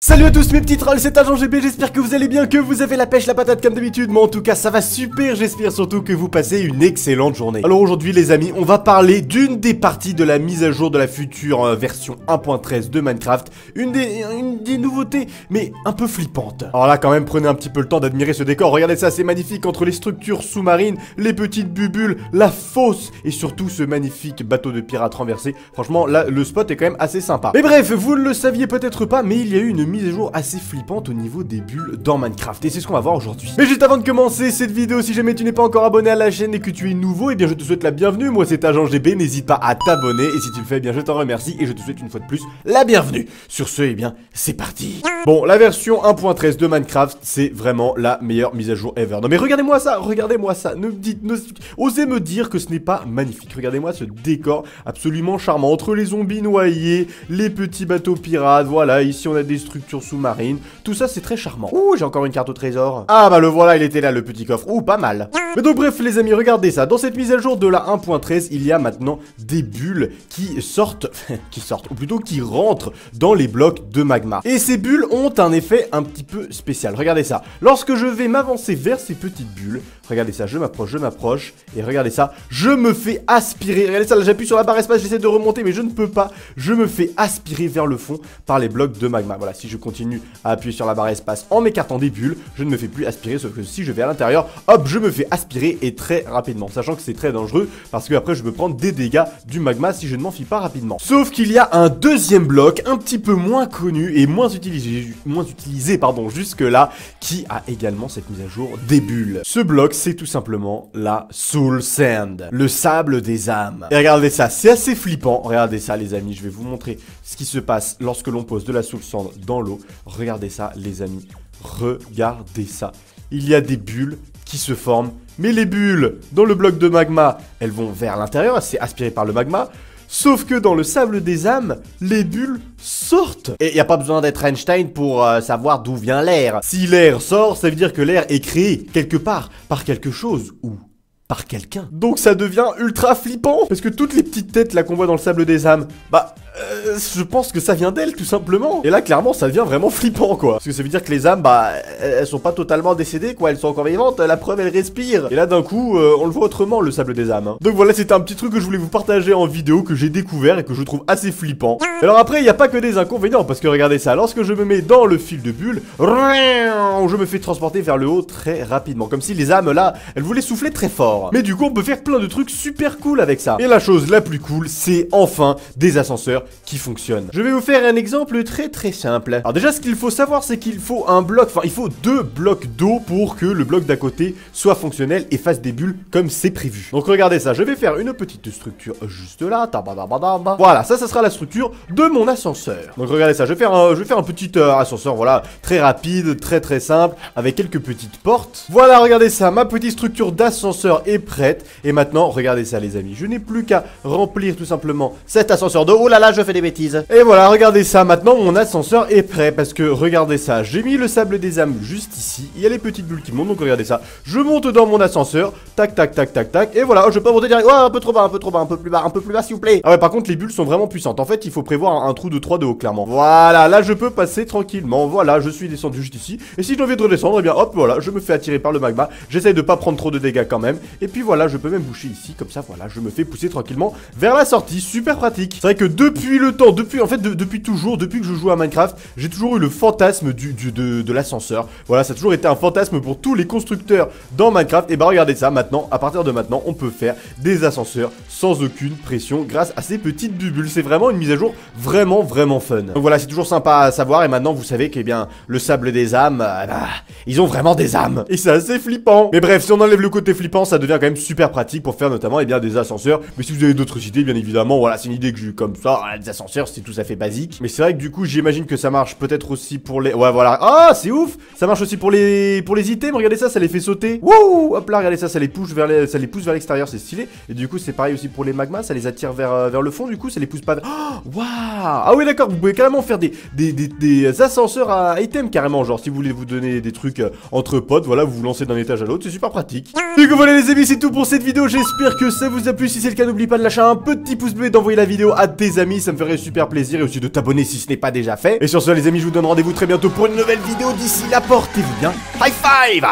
Salut à tous mes petits trolls, c'est Agent GB, j'espère que vous allez bien, que vous avez la pêche, la patate comme d'habitude. Moi en tout cas ça va super, j'espère surtout que vous passez une excellente journée. Alors aujourd'hui les amis, on va parler d'une des parties de la mise à jour de la future version 1.13 de Minecraft. Une des nouveautés, mais un peu flippante. Alors là quand même, prenez un petit peu le temps d'admirer ce décor, regardez ça, c'est magnifique, entre les structures sous-marines, les petites bubules, la fosse, et surtout ce magnifique bateau de pirate renversé. Franchement là, le spot est quand même assez sympa. Mais bref, vous ne le saviez peut-être pas, mais il y a eu une mise à jour assez flippante au niveau des bulles dans Minecraft, et c'est ce qu'on va voir aujourd'hui. Mais juste avant de commencer cette vidéo, si jamais tu n'es pas encore abonné à la chaîne et que tu es nouveau, et bien je te souhaite la bienvenue. Moi c'est Agent GB, n'hésite pas à t'abonner, et si tu le fais, eh bien je t'en remercie, et je te souhaite une fois de plus la bienvenue. Sur ce, eh bien c'est parti. Bon, la version 1.13 de Minecraft, c'est vraiment la meilleure mise à jour ever. Non mais regardez-moi ça, osez me dire que ce n'est pas magnifique. Regardez-moi ce décor absolument charmant, entre les zombies noyés, les petits bateaux pirates, voilà, ici on a des structures sous-marines, tout ça c'est très charmant. Ouh, j'ai encore une carte au trésor. Ah bah le voilà, il était là le petit coffre. Ouh, pas mal. Mais donc bref les amis, regardez ça. Dans cette mise à jour de la 1.13, il y a maintenant des bulles qui sortent, ou plutôt qui rentrent dans les blocs de magma. Et ces bulles ont un effet un petit peu spécial. Regardez ça. Lorsque je vais m'avancer vers ces petites bulles, regardez ça, je m'approche, et regardez ça, je me fais aspirer. Regardez ça, là j'appuie sur la barre espace, j'essaie de remonter, mais je ne peux pas. Je me fais aspirer vers le fond par les blocs de magma. Voilà, si je continue à appuyer sur la barre espace en m'écartant des bulles, je ne me fais plus aspirer, sauf que si je vais à l'intérieur, hop, je me fais aspirer, et très rapidement. Sachant que c'est très dangereux, parce que après je peux prendre des dégâts du magma si je ne m'enfuis pas rapidement. Sauf qu'il y a un deuxième bloc, un petit peu moins connu et moins utilisé jusque là, qui a également cette mise à jour des bulles. Ce bloc, c'est tout simplement la Soul Sand, le sable des âmes. Et regardez ça, c'est assez flippant. Regardez ça les amis, je vais vous montrer ce qui se passe lorsque l'on pose de la Soul Sand dans l'eau. Regardez ça les amis, regardez ça. Il y a des bulles qui se forment, mais les bulles dans le bloc de magma, elles vont vers l'intérieur, c'est aspiré par le magma. Sauf que dans le sable des âmes, les bulles sortent. Et il n'y a pas besoin d'être Einstein pour savoir d'où vient l'air. Si l'air sort, ça veut dire que l'air est créé quelque part, par quelque chose, ou par quelqu'un. Donc ça devient ultra flippant. Parce que toutes les petites têtes là qu'on voit dans le sable des âmes, bah... je pense que ça vient d'elle tout simplement. Et là clairement ça devient vraiment flippant quoi. Parce que ça veut dire que les âmes bah elles sont pas totalement décédées quoi. Elles sont encore vivantes, la preuve elles respirent. Et là d'un coup on le voit autrement le sable des âmes hein. Donc voilà, c'était un petit truc que je voulais vous partager en vidéo, que j'ai découvert et que je trouve assez flippant. Alors après il n'y a pas que des inconvénients, parce que regardez ça, lorsque je me mets dans le fil de bulle, je me fais transporter vers le haut très rapidement. Comme si les âmes là elles voulaient souffler très fort. Mais du coup on peut faire plein de trucs super cool avec ça. Et la chose la plus cool, c'est enfin des ascenseurs qui fonctionne. Je vais vous faire un exemple très simple. Alors déjà ce qu'il faut savoir, c'est qu'il faut un bloc, enfin il faut 2 blocs d'eau pour que le bloc d'à côté soit fonctionnel et fasse des bulles comme c'est prévu. Donc regardez ça, je vais faire une petite structure juste là. Voilà, ça sera la structure de mon ascenseur. Donc regardez ça, je vais faire un petit ascenseur, voilà, très rapide, très simple, avec quelques petites portes. Voilà, regardez ça, ma petite structure d'ascenseur est prête. Et maintenant, regardez ça les amis, je n'ai plus qu'à remplir tout simplement cet ascenseur d'eau. Oh là là, je fais des bêtises. Et voilà, regardez ça, maintenant mon ascenseur est prêt, parce que regardez ça, j'ai mis le sable des âmes juste ici, il y a les petites bulles qui montent, donc regardez ça, je monte dans mon ascenseur, tac, et voilà, je peux monter direct, oh, un peu trop bas, un peu plus bas s'il vous plaît. Ah ouais, par contre les bulles sont vraiment puissantes, en fait il faut prévoir un trou de 3 de haut clairement. Voilà, là je peux passer tranquillement, voilà, je suis descendu juste ici, et si j'ai envie de redescendre, eh bien hop, voilà, je me fais attirer par le magma, j'essaye de pas prendre trop de dégâts quand même, et puis voilà, je peux même boucher ici, comme ça, voilà, je me fais pousser tranquillement vers la sortie, super pratique. C'est vrai que depuis le temps, depuis toujours, depuis que je joue à Minecraft, j'ai toujours eu le fantasme de l'ascenseur. Voilà, ça a toujours été un fantasme pour tous les constructeurs dans Minecraft. Et bah regardez ça, maintenant, à partir de maintenant, on peut faire des ascenseurs sans aucune pression grâce à ces petites bulles. C'est vraiment une mise à jour vraiment fun. Donc voilà, c'est toujours sympa à savoir. Et maintenant, vous savez que, eh bien, le sable des âmes, ils ont vraiment des âmes. Et c'est assez flippant. Mais bref, si on enlève le côté flippant, ça devient quand même super pratique pour faire notamment, eh bien, des ascenseurs. Mais si vous avez d'autres idées, bien évidemment, voilà, c'est une idée que j'ai eu comme ça. Des ascenseurs, c'est tout à fait basique. Mais c'est vrai que du coup, j'imagine que ça marche peut-être aussi pour les... Ouais, voilà. Ah, c'est ouf. Ça marche aussi pour les items. Regardez ça, ça les fait sauter. Wouh. Hop là, regardez ça, ça les pousse vers l'extérieur, c'est stylé. Et du coup, c'est pareil aussi pour les magmas, ça les attire vers le fond. Du coup, ça les pousse pas... Oh, waouh. Ah oui, d'accord, vous pouvez carrément faire des ascenseurs à items carrément. Genre, si vous voulez vous donner des trucs entre potes, voilà, vous vous lancez d'un étage à l'autre, c'est super pratique. Du coup, voilà les amis, c'est tout pour cette vidéo. J'espère que ça vous a plu. Si c'est le cas, n'oubliez pas de lâcher un petit pouce bleu et d'envoyer la vidéo à tes amis. amis, ça me ferait super plaisir, et aussi de t'abonner si ce n'est pas déjà fait. Et sur ce les amis, je vous donne rendez-vous très bientôt pour une nouvelle vidéo. D'ici là, portez-vous bien. High five!